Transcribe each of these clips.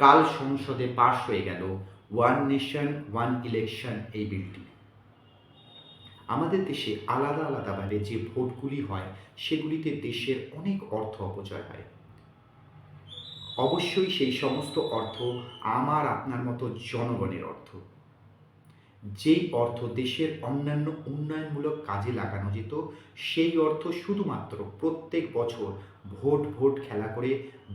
কাল সংসদে পাশ হয়ে গেল ওয়ান নেশন ওয়ান ইলেকশন এই বিলটি। আমাদের দেশে আলাদা আলাদাভাবে যে ভোটগুলি হয় সেগুলিতে দেশের অনেক অর্থ অপচয় হয়। অবশ্যই সেই সমস্ত অর্থ আমার আপনার মতো জনগণের অর্থ। যেই অর্থ দেশের অন্যান্য উন্নয়নমূলক কাজে লাগানো যেত সেই অর্থ শুধুমাত্র প্রত্যেক বছর ভোট খেলা করে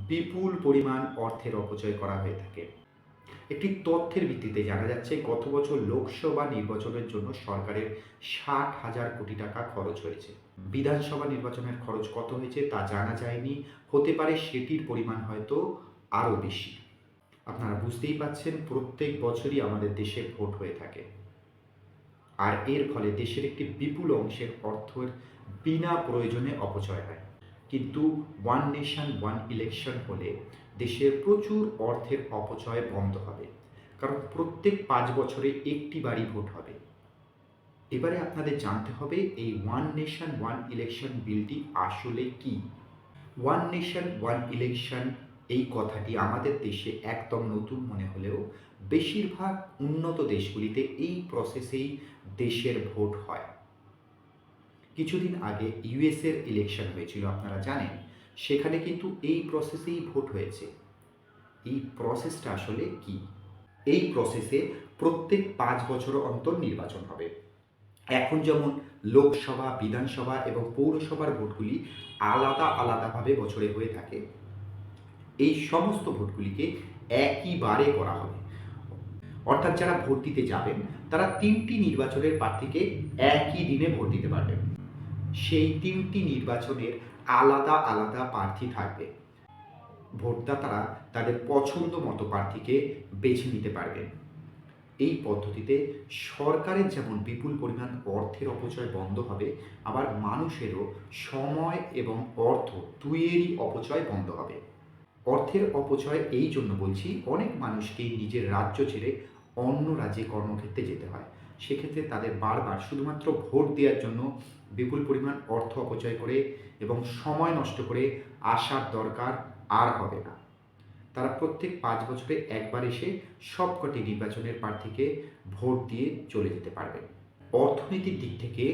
বিপুল পরিমাণ অর্থের অপচয় করা হয়ে থাকে। একটি তথ্যের ভিত্তিতে জানা যাচ্ছে গত বছর লোকসভা নির্বাচনের জন্য সরকারের 60,000 কোটি টাকা খরচ হয়েছে। বিধানসভা নির্বাচনের খরচ কত হয়েছে তা জানা যায়নি, হতে পারে সেটির পরিমাণ হয়তো আরও বেশি। আপনারা বুঝতেই পাচ্ছেন প্রত্যেক বছরই আমাদের দেশে ভোট হয়ে থাকে, আর এর ফলে দেশের একটি বিপুল অংশের অর্থের বিনা প্রয়োজনে অপচয় হয়। কিন্তু ওয়ান নেশন ওয়ান ইলেকশন হলে দেশের প্রচুর অর্থের অপচয় বন্ধ হবে, কারণ প্রত্যেক 5 বছরে একটি বারই ভোট হবে। এবারে আপনাদের জানতে হবে এই ওয়ান নেশন ওয়ান ইলেকশন বিলটি আসলে কি। ওয়ান নেশন ওয়ান ইলেকশন এই কথাটি আমাদের দেশে একদম নতুন মনে হলেও বেশিরভাগ উন্নত দেশগুলিতে এই প্রসেসেই দেশের ভোট হয়। কিছুদিন আগে ইউএসের ইলেকশন হয়েছিল, আপনারা জানেন, সেখানে কিন্তু এই প্রসেসেই ভোট হয়েছে। এই প্রসেসটা আসলে কি? এই প্রসেসে প্রত্যেক 5 বছর অন্তর নির্বাচন হবে। এখন যেমন লোকসভা, বিধানসভা এবং পৌরসভার ভোটগুলি আলাদা আলাদাভাবে বছরে হয়ে থাকে, এই সমস্ত ভোটগুলিকে একইবারে করা হবে। অর্থাৎ যারা ভোট দিতে যাবেন তারা 3টি নির্বাচনের প্রার্থীকে একই দিনে ভোট দিতে পারবেন। সেই 3টি নির্বাচনের আলাদা আলাদা প্রার্থী থাকবে। ভোটদাতারা তাদের পছন্দ মতো প্রার্থীকে বেছে নিতে পারবেন। এই পদ্ধতিতে সরকারের যেমন বিপুল পরিমাণ অর্থের অপচয় বন্ধ হবে, আবার মানুষেরও সময় এবং অর্থ দুইয়েরই অপচয় বন্ধ হবে। অর্থের অপচয় এই জন্য বলছি, অনেক মানুষকেই নিজের রাজ্য ছেড়ে অন্য রাজ্যে কর্মক্ষেত্রে যেতে হয়। সেক্ষেত্রে তাদের বারবার শুধুমাত্র ভোট দেওয়ার জন্য বিপুল পরিমাণ অর্থ অপচয় করে এবং সময় নষ্ট করে আসার দরকার আর হবে না। তারা প্রত্যেক 5 বছরে একবার এসে সবকটি নির্বাচনের প্রার্থীকে ভোট দিয়ে চলে যেতে পারবে। অর্থনীতির দিক থেকে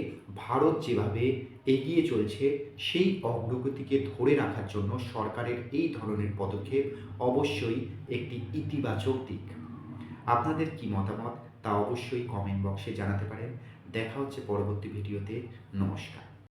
ভারত যেভাবে এগিয়ে চলছে সেই অগ্রগতিকে ধরে রাখার জন্য সরকারের এই ধরনের পদক্ষেপ অবশ্যই একটি ইতিবাচক দিক। আপনাদের কি মতামত তা অবশ্যই কমেন্ট বক্সে জানাতে পারেন। দেখা হচ্ছে পরবর্তী ভিডিওতে। নমস্কার।